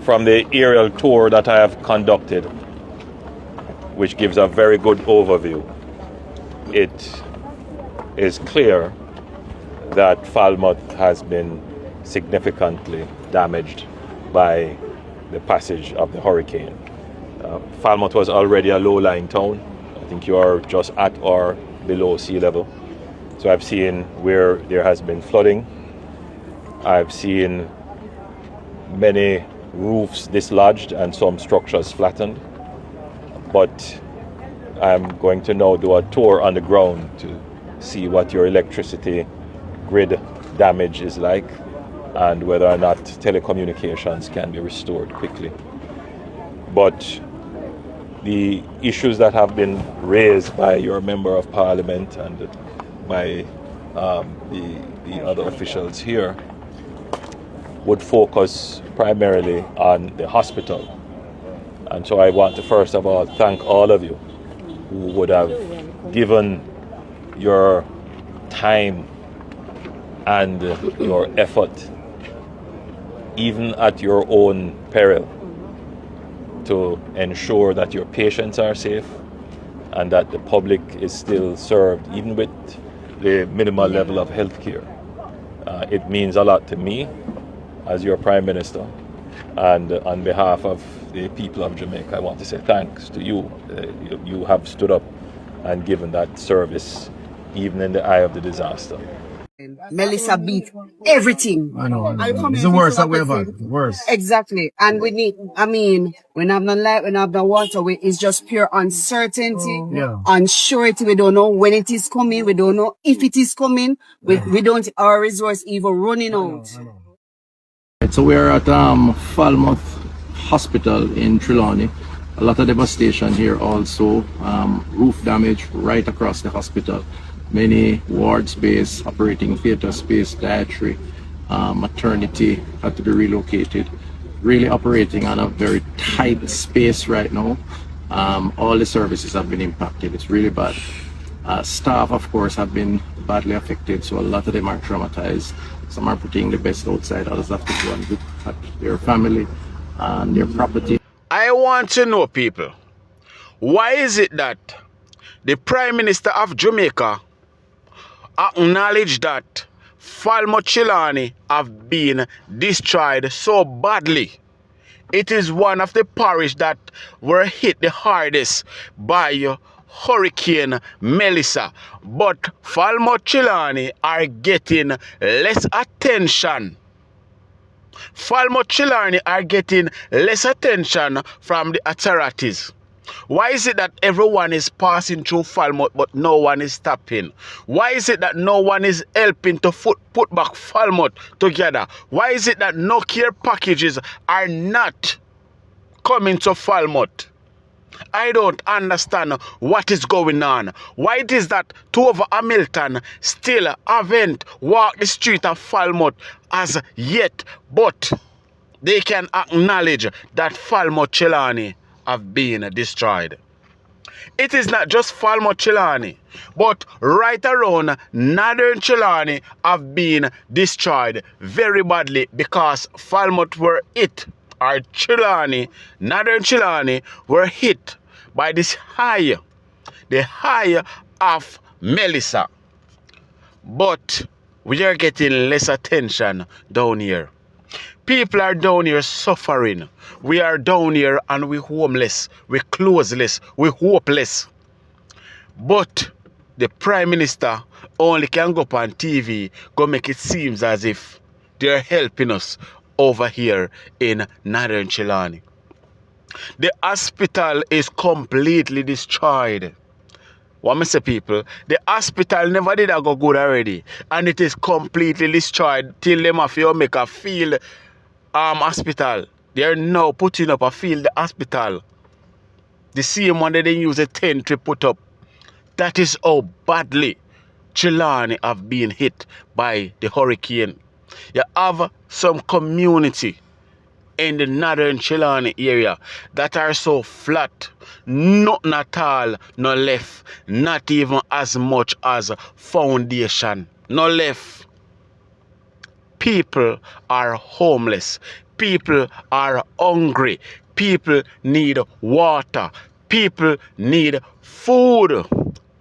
from the aerial tour that I have conducted, which gives a very good overview, it is clear that Falmouth has been significantly damaged by the passage of the hurricane. Falmouth was already a low-lying town. I think you are just at or below sea level. So I've seen where there has been flooding. I've seen many roofs dislodged and some structures flattened. But I'm going to now do a tour on the ground to see what your electricity grid damage is like and whether or not telecommunications can be restored quickly. But the issues that have been raised by your Member of Parliament and by the other officials here would focus primarily on the hospital. And so I want to first of all thank all of you who would have given your time and your effort, even at your own peril, to ensure that your patients are safe and that the public is still served, even with the minimal level of health care. It means a lot to me as your Prime Minister, and on behalf of the people of Jamaica, I want to say thanks to you. You have stood up and given that service even in the eye of the disaster. Melissa beat everything. I know. It's the worst that we ever had. Worst. Exactly. And we need, when I have no light, when I have no water, it's just pure uncertainty, unsurety. We don't know when it is coming. We don't know if it is coming. We don't, our resource even running out. So we're at Falmouth Hospital in Trelawney. A lot of devastation here also. Roof damage right across the hospital. Many ward space, operating theatre space, dietary, maternity had to be relocated. Really operating on a very tight space right now. All the services have been impacted. It's really bad. Staff, of course, have been badly affected, so a lot of them are traumatized. Some are putting the best outside, others have to go and look at their family and their property. I want to know, people, why is it that the Prime Minister of Jamaica acknowledged that Falmouth Chilani have been destroyed so badly? It is one of the parish that were hit the hardest by Hurricane Melissa, but Falmouth Chilani are getting less attention. Falmouth Chilani are getting less attention from the authorities. Why is it that everyone is passing through Falmouth but no one is stopping? Why is it that no one is helping to put back Falmouth together? Why is it that no care packages are not coming to Falmouth? I don't understand what is going on. Why it is that two of Hamilton still haven't walked the street of Falmouth as yet, but they can acknowledge that Falmouth Chilani have been destroyed. It is not just Falmouth Chilani, but right around Northern Chilani have been destroyed very badly because Falmouth were hit, or Northern Chilani were hit by this the high of Melissa. But we are getting less attention down here. People are down here suffering. We are down here and we're homeless, we're clothesless, we're hopeless. But the Prime Minister only can go up on TV, go make it seem as if they're helping us over here in Northern Chilani. The hospital is completely destroyed. What I say, people, the hospital never did go good already, and it is completely destroyed till them have to make a field hospital. They are now putting up a field hospital. The same one that they use a tent to put up. That is how badly Chilani have been hit by the hurricane. You have some community in the Northern Chilani area that are so flat, nothing at all, no left, not even as much as foundation, no left. People are homeless. People are hungry. People need water. People need food.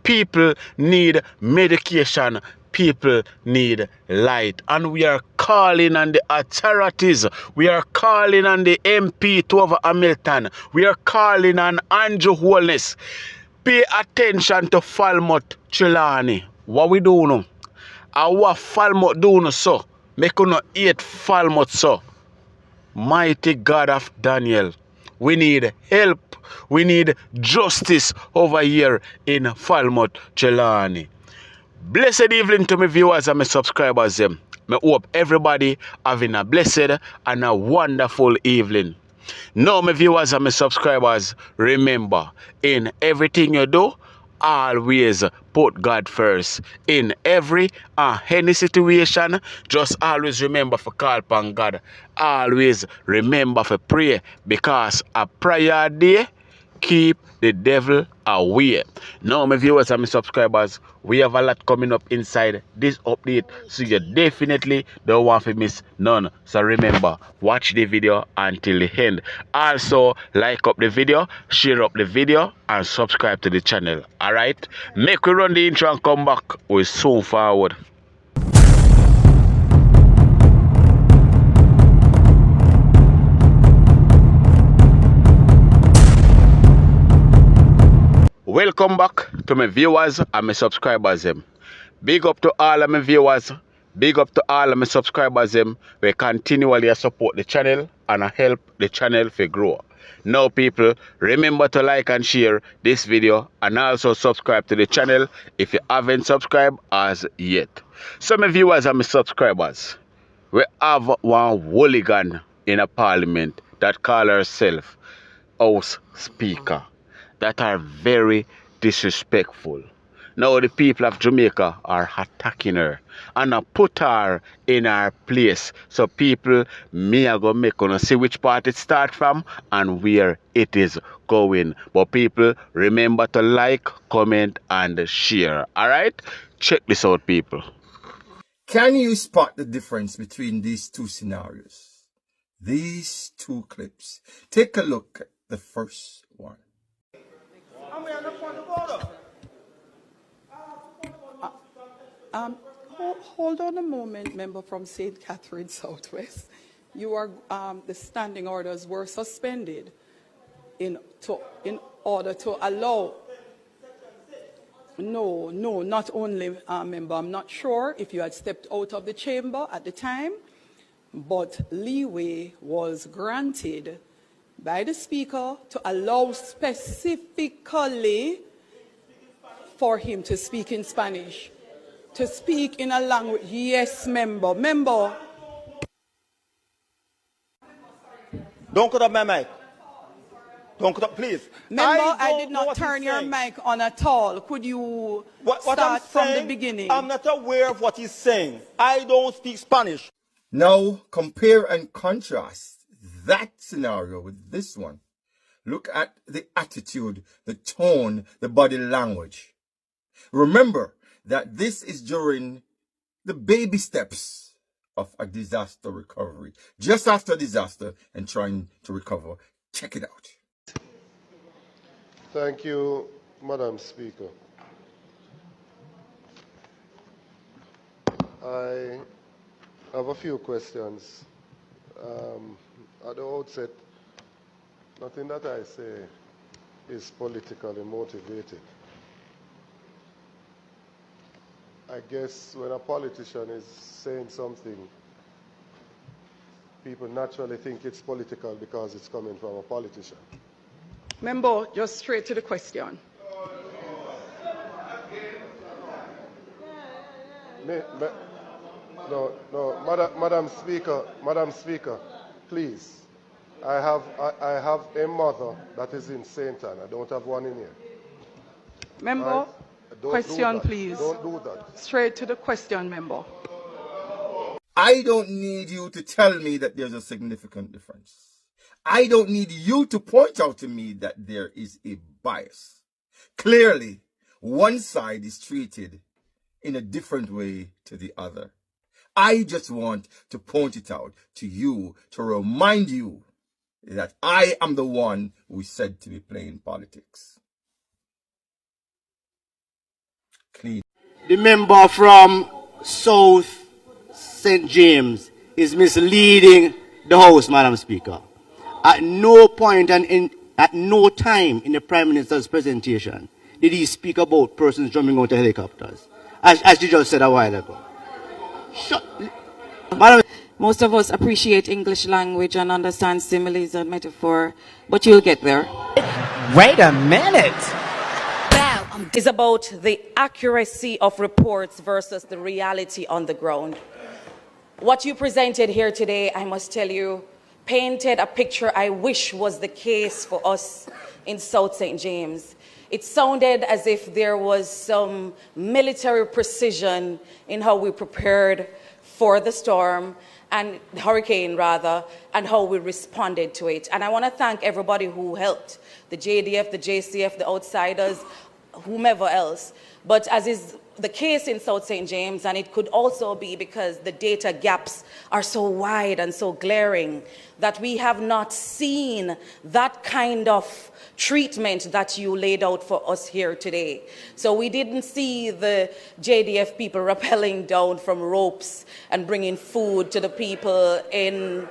People need medication. People need light. And we are calling on the authorities. We are calling on the MP to over Hamilton. We are calling on Andrew Holness. Pay attention to Falmouth Trelawney. What we do now? And what Falmouth do now, so? Make you not hate Falmouth, so. Mighty God of Daniel, we need help. We need justice over here in Falmouth Trelawney. Blessed evening to my viewers and my subscribers. I hope everybody having a blessed and a wonderful evening. Now, my viewers and my subscribers, remember, in everything you do, always put God first. In every any situation, just always remember to call upon God. Always remember to pray, because a prayer day keep the devil away. Now, my viewers and my subscribers, we have a lot coming up inside this update, so you definitely don't want to miss none. So remember, watch the video until the end. Also, like up the video, share up the video, and subscribe to the channel. Alright, make we run the intro and come back. We soon forward. Welcome back to my viewers and my subscribers. Big up to all of my viewers. Big up to all of my subscribers. We continually support the channel and help the channel to grow. Now, people, remember to like and share this video, and also subscribe to the channel if you haven't subscribed as yet. So, my viewers and my subscribers, we have one hooligan in a parliament that call herself House Speaker, that are very disrespectful. Now the people of Jamaica are attacking her and put her in her place. So people, me are going to make you see which part it starts from and where it is going. But people, remember to like, comment, and share. Alright? Check this out, people. Can you spot the difference between these two scenarios? These two clips. Take a look at the first one. Hold on a moment, member from St. Catherine Southwest. You are the standing orders were suspended in order to allow. No, not only, member. I'm not sure if you had stepped out of the chamber at the time, but leeway was granted by the speaker to allow specifically for him to speak in Spanish. To speak in a language. Yes, member. Member. Don't cut up my mic. Don't cut up, please. Member, I did not turn your mic on at all. Could you start from the beginning? I'm not aware of what he's saying. I don't speak Spanish. Now, compare and contrast that scenario with this one. Look at the attitude, the tone, the body language. Remember that this is during the baby steps of a disaster recovery. Just after disaster and trying to recover. Check it out. Thank you, Madam Speaker. I have a few questions. At the outset, nothing that I say is politically motivated. I guess when a politician is saying something, people naturally think it's political because it's coming from a politician. Member, just straight to the question. No, Madam Speaker, please. I have a mother that is in St. Anne. I don't have one in here. Member, Right? question, please. Don't do that. Straight to the question, member. I don't need you to tell me that there's a significant difference. I don't need you to point out to me that there is a bias. Clearly, one side is treated in a different way to the other. I just want to point it out to you to remind you that I am the one who is said to be playing politics. Clean. The member from South St. James is misleading the House, Madam Speaker. At no point and at no time in the Prime Minister's presentation did he speak about persons jumping out of helicopters, as you just said a while ago. Madam, most of us appreciate English language and understand similes and metaphor, but you'll get there. Wait a minute. Is about the accuracy of reports versus the reality on the ground. What you presented here today, I must tell you, painted a picture I wish was the case for us in South St. James. It sounded as if there was some military precision in how we prepared for the storm, and hurricane rather, and how we responded to it. And I want to thank everybody who helped, the JDF, the JCF, the outsiders, whomever else. But as is the case in South St. James, and it could also be because the data gaps are so wide and so glaring, that we have not seen that kind of treatment that you laid out for us here today. So we didn't see the JDF people rappelling down from ropes and bringing food to the people in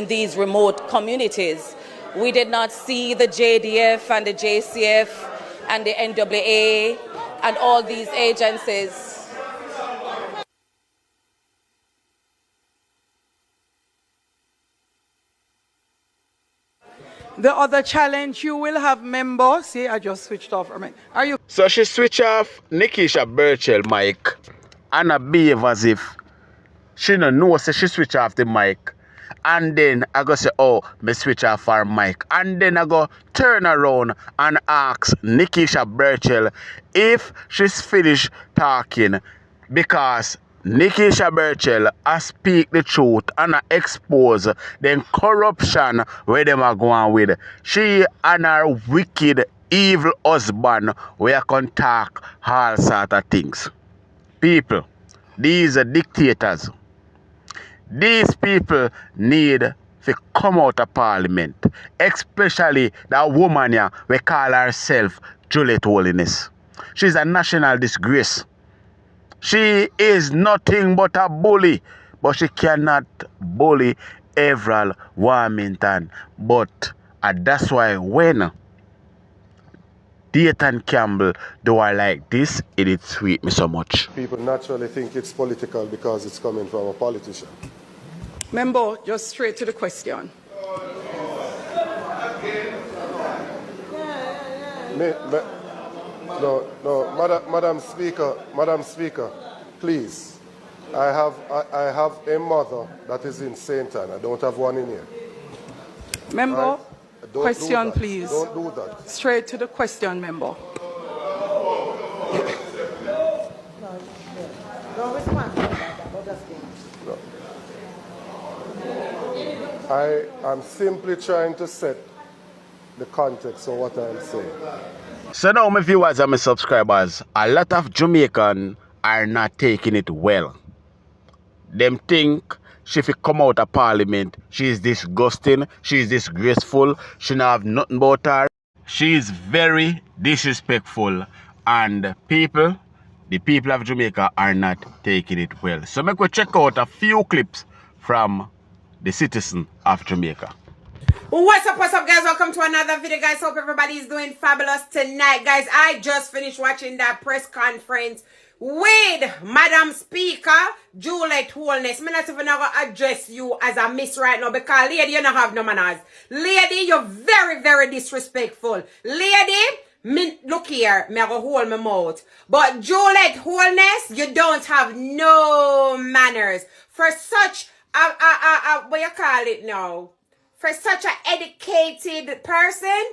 these remote communities. We did not see the JDF and the JCF and the NWA and all these agencies. The other challenge you will have, members. See, I just switched off. Are you? So she switch off Nikisha Burchell mic and I behave as if she no know, so she switch off the mic. And then I go say, oh, me switch off her mic. And then I go turn around and ask Nikisha Burchell if she's finished talking, because Nikisha Burchell has speak the truth and expose the corruption where them are going with. She and her wicked, evil husband where can talk all sort of things. People, these are dictators. These people need to come out of parliament, especially that woman here, we call herself Juliet Holness. She's a national disgrace. She is nothing but a bully, but she cannot bully Everal Warmington. But that's why when Dayton Campbell do I like this, it sweet me so much. People naturally think it's political because it's coming from a politician. Member, just straight to the question. No, Madam Speaker, please. I have a mother that is in St. Anne. I don't have one in here. Member, right? question, please. Don't do that. Straight to the question, member. Don't respond to that. No. I am simply trying to set the context of what I am saying. So now my viewers and my subscribers, a lot of Jamaicans are not taking it well. Them think she fi come out of parliament, she is disgusting, she is disgraceful, she not have nothing about her. She is very disrespectful, and the people of Jamaica are not taking it well. So make we check out a few clips from the citizen of Jamaica. What's up guys, welcome to another video guys. Hope everybody is doing fabulous tonight guys. I just finished watching that press conference with Madam Speaker Juliet Holness. I'm not even gonna address you as a miss right now because lady, you don't have no manners. Lady, you're very, very disrespectful. Lady, look here, me go hold my mouth. But Juliet Holness, you don't have no manners. For such what you call it now? For such an educated person,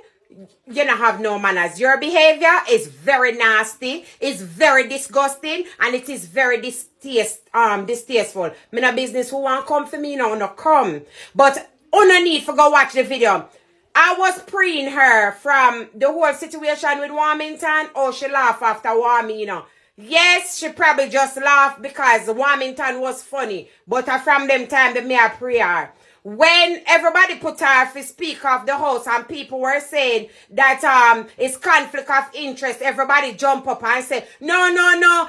you don't have no manners. Your behavior is very nasty, it's very disgusting, and it is very distasteful. Me no business who want come for me now, no come. But no need for go watch the video. I was preying her from the whole situation with Warmington. Oh, she laugh after Warming, Yes, she probably just laughed because Warmington was funny. But from them time, the mere prayer. When everybody put her for Speaker of the House and people were saying that it's conflict of interest, everybody jump up and say, no,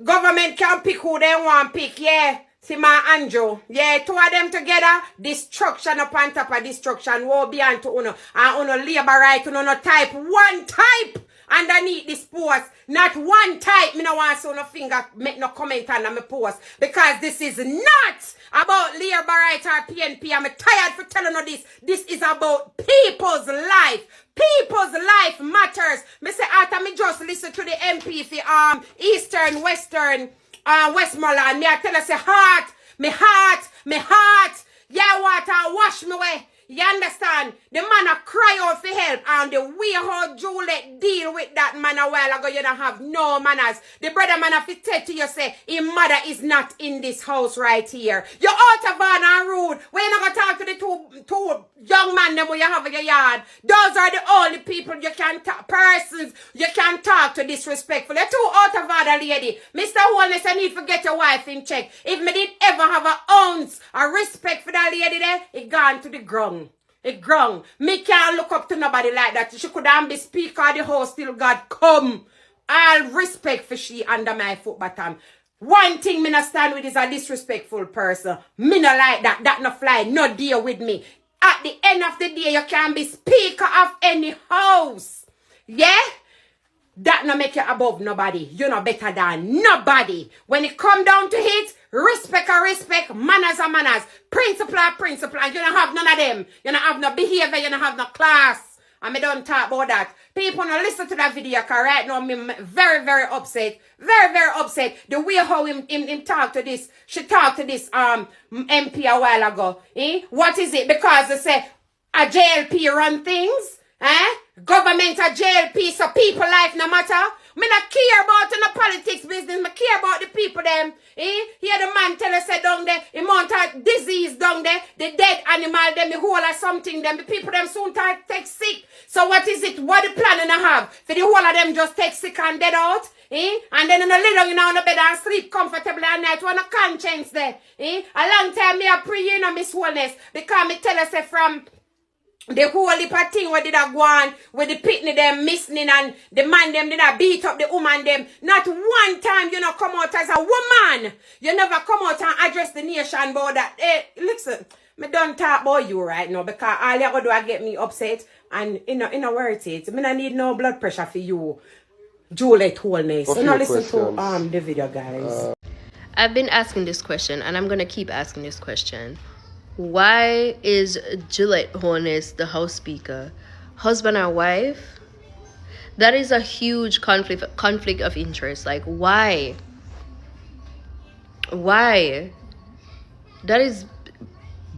government can pick who they want pick, yeah. See my Andrew, yeah, two of them together, destruction upon top of destruction, woe be unto uno, and uno labor right, uno type, one type underneath this post, not one type, me no want so no finger, make no comment on my post, because this is not about labor right or PNP, I'm tired for telling you this is about people's life. People's life matters. Me say after me just listen to the MP for Eastern, Western, Westmoreland. Me I tell us say me heart. Yeah, water wash me way. You understand? The man a cry out for help, and the way how Juliet deal with that man a while ago, you don't have no manners. The brother man have to tell to you say, his mother is not in this house right here. You're out of order and rude. When you not gonna talk to the two young men them who you have in your yard, those are the only people you can talk, persons you can talk to disrespectfully. You're too out of order, lady. Mr. Holness, I need to get your wife in check. If me did ever have an ounce of respect for that lady there, it gone to the ground. It ground. Me can't look up to nobody like that. She could have been Speaker of the House till God come. All respect for she under my foot bottom. One thing me not stand with is a disrespectful person. Me not like that. That no fly. No deal with me. At the end of the day, you can be Speaker of any house. Yeah? That no make you above nobody. You're not better than nobody. When it come down to it, respect are respect, manners are manners, principle are principle, and you don't have none of them. You don't have no behavior, you don't have no class. And me don't talk about that. People don't listen to that video, because right now I'm very, very upset. Very, very upset. The way how him talk to this, she talked to this MP a while ago. What is it? Because they say a JLP run things. Government a JLP, so people life no matter. Me not care about the politics business. Me care about the people them. Here the man tell us say down there, the amount of disease down there, the dead animal them, the whole or something them, the people them soon take sick. So what is it? What the planning to have? For the whole of them just take sick and dead out? And then in a little, on the bed and sleep comfortably at night, when a conscience there. A long time me a pray, Miss Holness, because me tell us say from the whole heap of thing where did I go on, where the pitney them missing and the man them did I beat up the woman them. Not one time you know come out as a woman. You never come out and address the nation about that. Hey, listen, me don't talk about you right now because all you gonna do is get me upset and you know worth it. Me not need no blood pressure for you, Juliet Holness. So now listen to the video, guys. I've been asking this question and I'm gonna keep asking this question. Why is Juliet Holness the House Speaker? Husband and wife? That is a huge conflict of interest. Like, why? Why? That is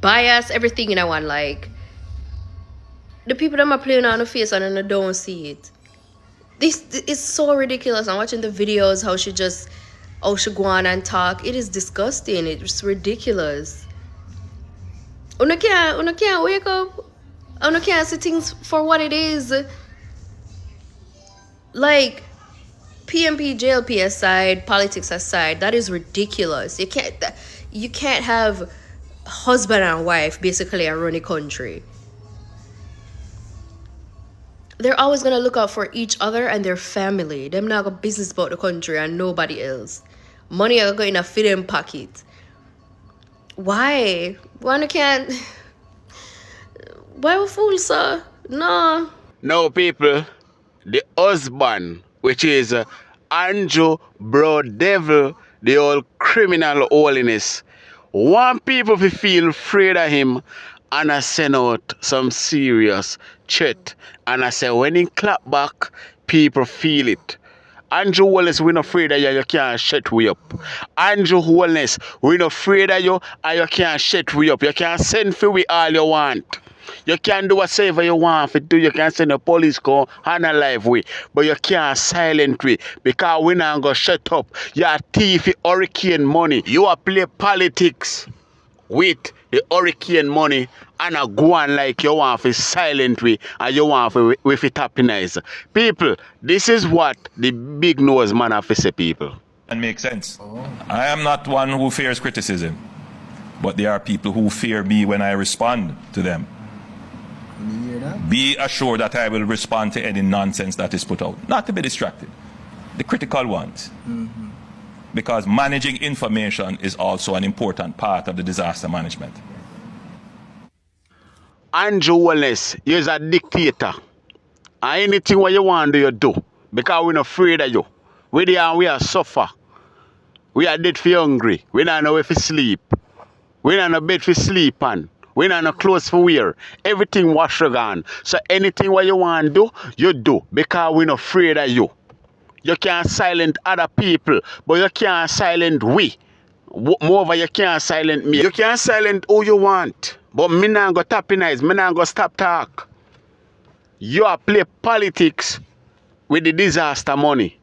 bias, everything in one. Like, the people that are playing on the face and I don't see it. This is so ridiculous. I'm watching the videos, how she go on and talk. It is disgusting. It's ridiculous. Una can't wake up. Una can't see things for what it is. Like, PMP, JLP aside, politics aside, that is ridiculous. You can't have husband and wife basically run a country. They're always gonna look out for each other and their family. Them not got business about the country and nobody else. Money are going to fit in pocket. Why? Why can't? Why we fool, sir? No. No, people. The husband, which is Andrew Bro Devil, the old criminal holiness, want people to feel afraid of him, and I send out some serious chat. And I say when he clap back, people feel it. Andrew Holness, we're not afraid of you can't shut we up. Andrew Holness, we're not afraid of you and you can't shut we up. You can send for we all you want. You can do whatever you want to do. You can send a police call and a live way. But you can't silent we because we not going to shut up. You're a thief, hurricane money. You are play politics with the hurricane money and go on like you want to silent way and you want to with it happiness. People, this is what the big nose man have to say, people. And make sense. I am not one who fears criticism, but there are people who fear me when I respond to them. Be assured that I will respond to any nonsense that is put out, not to be distracted. The critical ones. Because managing information is also an important part of the disaster management. Andrew Holness, you're a dictator. And anything what you want to do, you do. Because we're not afraid of you. We there and we are suffer. We are dead for hungry. We don't know where to sleep. We don't know bed for sleep on. We don't know clothes for wear. Everything wash gone. So anything what you want to do, you do. Because we're not afraid of you. You can't silence other people, but you can't silence we. Moreover, you can't silence me. You can't silence who you want. But me not go tap in eyes. Me not go stop talk. You are play politics with the disaster money.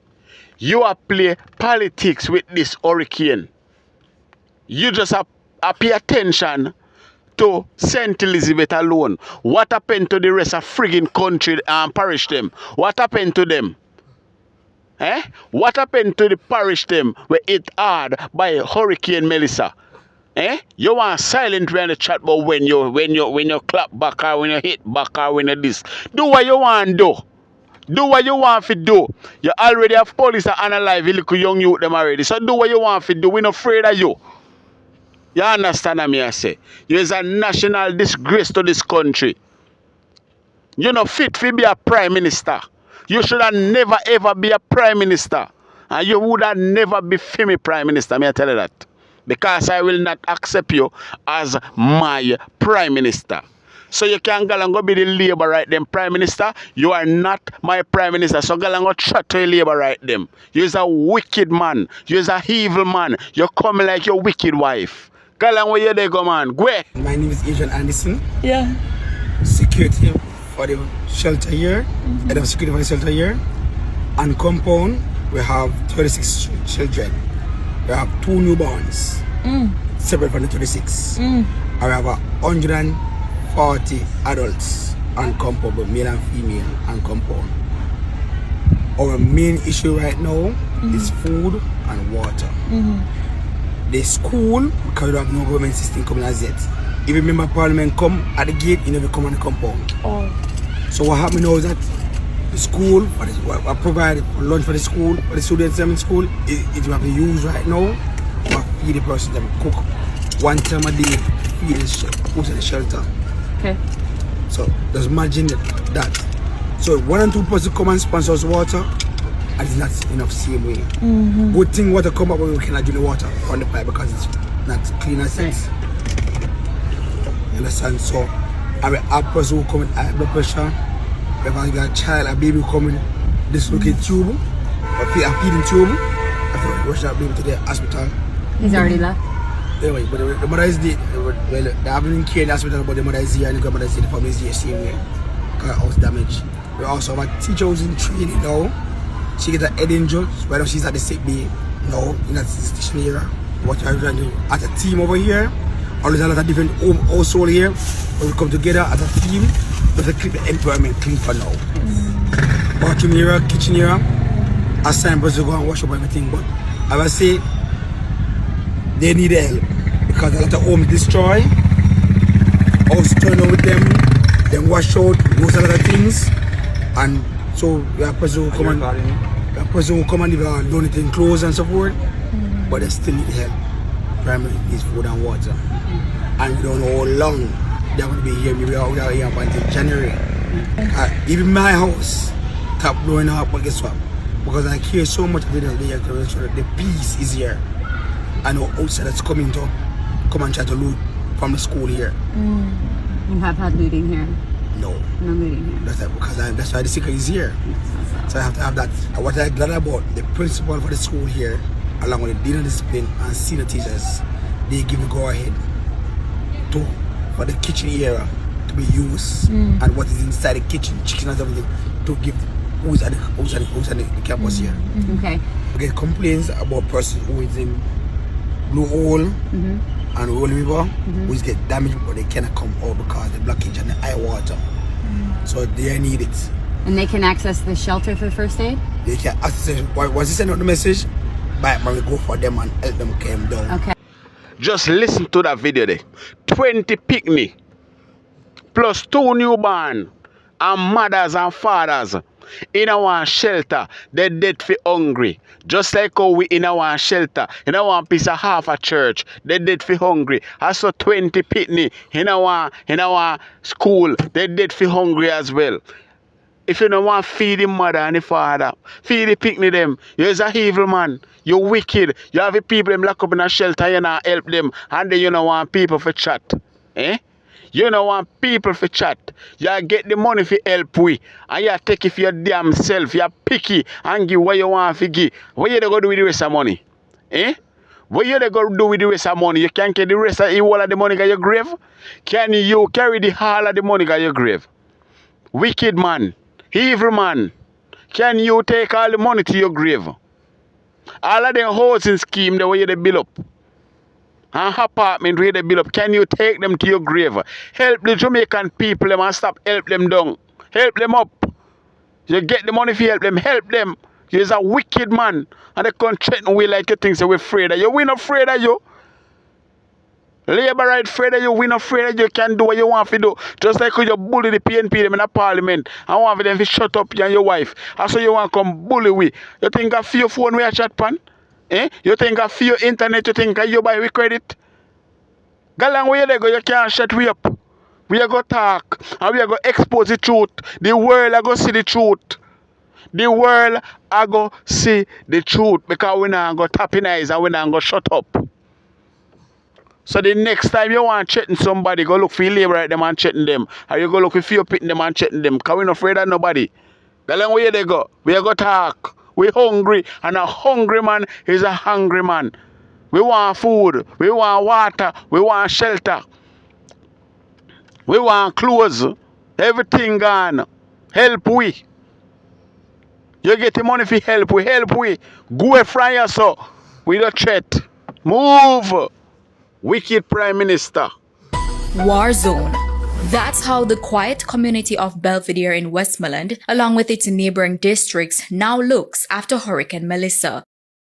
You are play politics with this hurricane. You just pay attention to St. Elizabeth alone. What happened to the rest of friggin' country and parish them? What happened to them? What happened to the parish them where it hard by Hurricane Melissa? You want silent when the chat, but when you clap back or when you hit back or when you this. Do what you want to do. Do what you want to do. You already have police that analyze little young youth them already. So do what you want to do. We're not afraid of you. You understand what I say? You is a national disgrace to this country. You're not fit to be a prime minister. You should have never ever be a prime minister. And you would have never be Femi prime minister. May I tell you that? Because I will not accept you as my prime minister. So you can go and go be the labor right them prime minister. You are not my prime minister. So go and go chat to labor right them. You're a wicked man. You're a evil man. You come like your wicked wife. Go and where you there go, man. Go. My name is Adrian Anderson. Yeah. Security for the shelter here. Head of security for the shelter here. And compound, we have 36 children. We have 2 newborns. Separate from the 36. And we have 140 adults on compound, both male and female on compound. Our main issue right now is food and water. The school, because we have no government system coming as yet. If you remember Parliament come at the gate, you never come on the compound. So what happened now is that the school, I provide lunch for the school, for the students in school, it you have to use right now to feed the person, them cook 1 time a day, feed the shelter. Okay. So just imagine that. So 1 and 2 persons come and sponsor us water, and it's not enough same way. Good thing water come up, but we cannot drink the water on the pipe because it's not clean as it. You understand? So I will have person who come with high blood pressure. If I got a child, a baby coming, dislocate tube, or a feeding tube, I have to rush that baby to the hospital. He's already left. Anyway, but the mother is there. Well, they haven't been care in the hospital, but the mother is here and the grandmother is here. The family is here, same way. Because house damage. We also have a teacher who's in training now. She gets a head injury. Right now she's at the sick bay. No, in that station here. What are we trying to do? As a team over here, always a lot of different household here. But we come together as a team. Just to keep the environment clean for now. Bathroom here, kitchen here, assign us to go and wash up everything. But I will say they need help because a lot of homes destroy, house turn over with them, then wash out, lose a lot of things, and so we have person who come and donate in clothes and so forth, but they still need help. Primarily needs food and water, and we don't know how long they're going to be here. We are here until January. Even my house stopped blowing up, but guess what? Because I care so much of it, the peace is here. I know outsiders coming to come and try to loot from the school here. You have had looting here? No. No looting here? That's why the secret is here. So I have to have that. And what I'm glad about, the principal for the school here, along with the dean of discipline and senior teachers, they give the go ahead for the kitchen area to be used and what is inside the kitchen, chicken and everything, to give who's at the campus here. Okay. We get complaints about person who is in Blue Hole, and Roll River, which get damaged, but they cannot come out because the blockage and the high water. So they need it. And they can access the shelter for first aid? They can access it. Once you send out the message, back when we go for them and help them come down. Okay. Just listen to that video there. 20 picnic plus 2 newborn and mothers and fathers in our shelter. They dead for hungry. Just like how we in our shelter, in our piece of half a church, they dead for hungry. Also 20 picnic in our school, they dead for hungry as well. If you don't want to feed the mother and the father, feed the picnic them. You're an evil man. You're wicked. You have the people them locked up in a shelter, you not help them. And then you don't want people for chat. Eh? You don't want people for chat. You get the money for help we. And you take it for your damn self. You're picky and give what you want to give. What you going to do with the rest of money? Eh? What you going to do with the rest of money? You can't get the rest of all of the money to your grave? Can you carry the whole of the money to your grave? Wicked man. Evil man, can you take all the money to your grave? All of them housing scheme the way they build up, and apartment where they build up, can you take them to your grave? Help the Jamaican people them and stop help them down. Help them up. You get the money if you help them, help them. You're a wicked man, and they can't threaten we like you think so we're afraid of you. We're not afraid of you. Labour right afraid of you, we not afraid of you, can do what you want to do. Just like you bully the PNP them in the parliament and want them to shut up you and your wife. And so you want to come bully we. You think I feel your phone we a chat pan? Eh? You think I feel your internet, you think you buy with credit? Go along where you go, you can't shut we up. We are going to talk and we are going to expose the truth. The world are going to see the truth. The world are going to see the truth because we're not going to tap in eyes and we're not going to shut up. So the next time you want to threaten somebody, go look for your labor at them and threaten them. Or you go look for your pitting them and threaten them. Because we're not afraid of nobody. Go along where they go. We are going to talk. We're hungry. And a hungry man is a hungry man. We want food. We want water. We want shelter. We want clothes. Everything gone. Help we. You get the money for help we. Help we. Go from here so. We don't threat. Move. Wicked Prime Minister. War zone. That's how the quiet community of Belvedere in Westmoreland, along with its neighboring districts, now looks after Hurricane Melissa.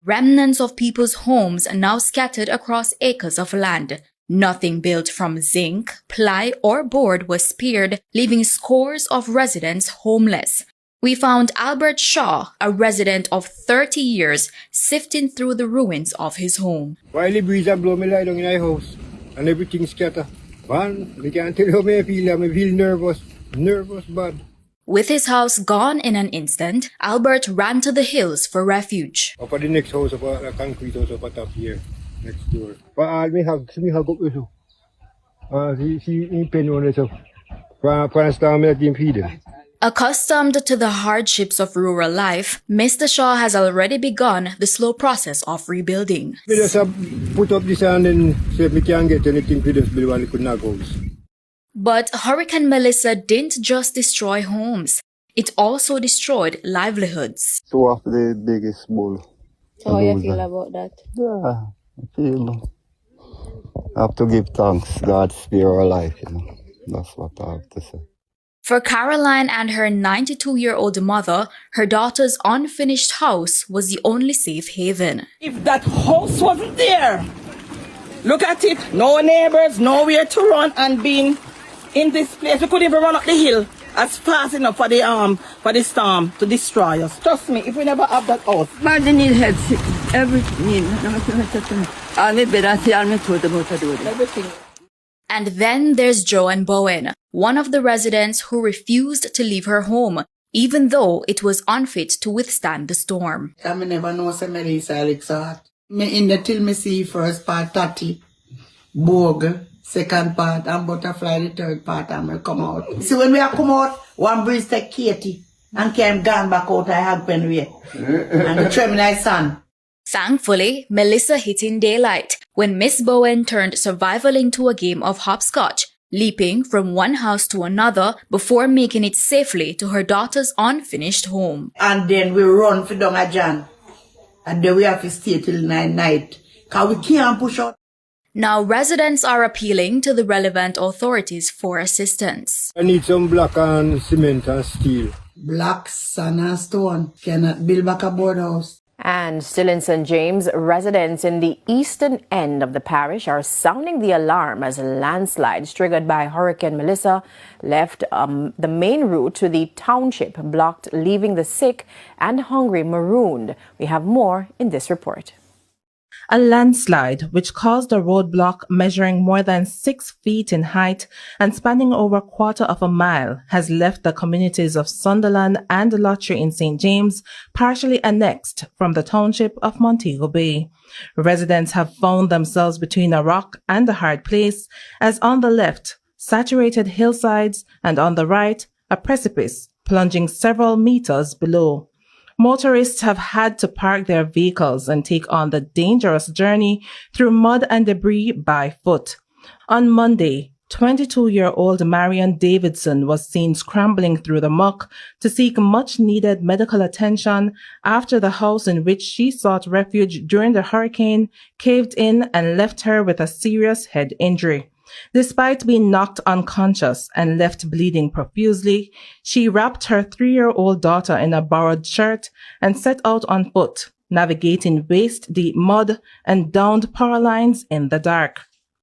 Remnants of people's homes are now scattered across acres of land. Nothing built from zinc, ply, or board was spared, leaving scores of residents homeless. We found Albert Shaw, a resident of 30 years, sifting through the ruins of his home. While the breeze and blow me lie down in my house and everything scatter. Man, I can't tell you how I feel nervous bad. With his house gone in an instant, Albert ran to the hills for refuge. Up at the next house, up at the concrete house up at top here, next door. But all me have up with you. See me pen on it up. For a storm, I didn't feed him. Accustomed to the hardships of rural life, Mr. Shaw has already begun the slow process of rebuilding. We just put up this and then see if we can get anything to this build one could house. But Hurricane Melissa didn't just destroy homes. It also destroyed livelihoods. So after the biggest bull. So how you feel about that? Yeah, I have to give thanks. God spare our life, you know. That's what I have to say. For Caroline and her 92-year-old mother, her daughter's unfinished house was the only safe haven. If that house wasn't there, look at it, no neighbors, nowhere to run and being in this place. We couldn't even run up the hill as fast enough for the storm to destroy us. Trust me, if we never have that house. Man, they need help, everything. And we better see all me told them what to do. Everything. And then there's Joanne Bowen, one of the residents who refused to leave her home, even though it was unfit to withstand the storm. I never know say Melissa Alexat. Me in the till me see first part 30, Borg, second part, and Butterfly the third part, and me come out. See when we are come out, one breeze take Katie, and came gone back out I have been way. And the Tremini son. Thankfully, Melissa hit in daylight when Miss Bowen turned survival into a game of hopscotch, leaping from one house to another before making it safely to her daughter's unfinished home. And then we run for down a Jan. And then we have to stay till 9 night. Because we can't push out. Now residents are appealing to the relevant authorities for assistance. I need some block and cement and steel. Black, sand and stone cannot build back a boardhouse. And still in St. James, residents in the eastern end of the parish are sounding the alarm as landslides triggered by Hurricane Melissa left the main route to the township blocked, leaving the sick and hungry marooned. We have more in this report. A landslide, which caused a roadblock measuring more than 6 feet in height and spanning over a quarter of a mile, has left the communities of Sunderland and Lottery in St. James partially annexed from the township of Montego Bay. Residents have found themselves between a rock and a hard place, as on the left, saturated hillsides, and on the right, a precipice plunging several meters below. Motorists have had to park their vehicles and take on the dangerous journey through mud and debris by foot. On Monday, 22-year-old Marion Davidson was seen scrambling through the muck to seek much-needed medical attention after the house in which she sought refuge during the hurricane caved in and left her with a serious head injury. Despite being knocked unconscious and left bleeding profusely, she wrapped her 3-year-old daughter in a borrowed shirt and set out on foot, navigating waist-deep mud and downed power lines in the dark.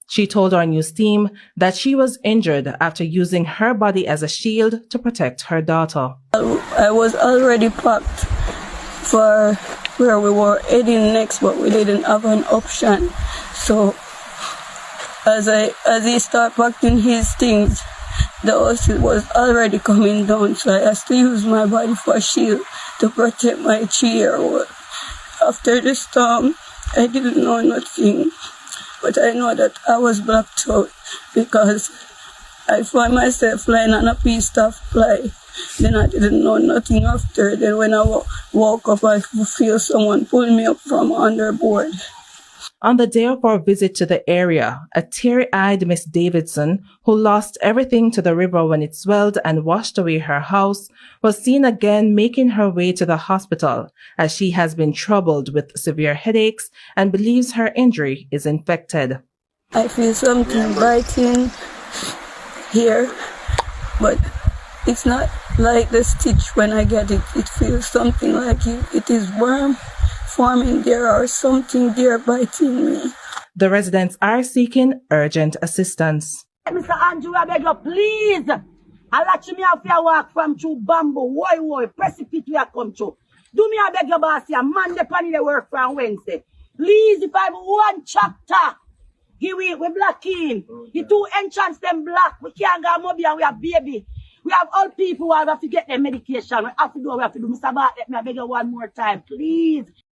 She told our news team that she was injured after using her body as a shield to protect her daughter. I was already packed for where we were heading next, but we didn't have an option. So as he started packing his things, the house was already coming down, so I had to use my body for a shield to protect my 3-year-old. After the storm, I didn't know nothing, but I know that I was blacked out because I found myself lying on a piece of fly. Then I didn't know nothing after. Then when I woke up, I feel someone pull me up from underboard. On the day of our visit to the area, a teary-eyed Miss Davidson, who lost everything to the river when it swelled and washed away her house, was seen again making her way to the hospital as she has been troubled with severe headaches and believes her injury is infected. I feel something biting here, but it's not like the stitch when I get it. It feels something like it is warm. Forming there or something there biting me. The residents are seeking urgent assistance. Mr. Andrew, I beg you, please. I'll let me have your walk from through bamboo, precipice we have come through. Do me, I beg you, boss, your man depending the work from Wednesday. Please, if I have one chapter, give we black in. The 2 entrance them black. We can't go mobile and we have baby. We have all people who have to get their medication. We have to do what we have to do. Mr. Bartlett, I beg you one more time, please.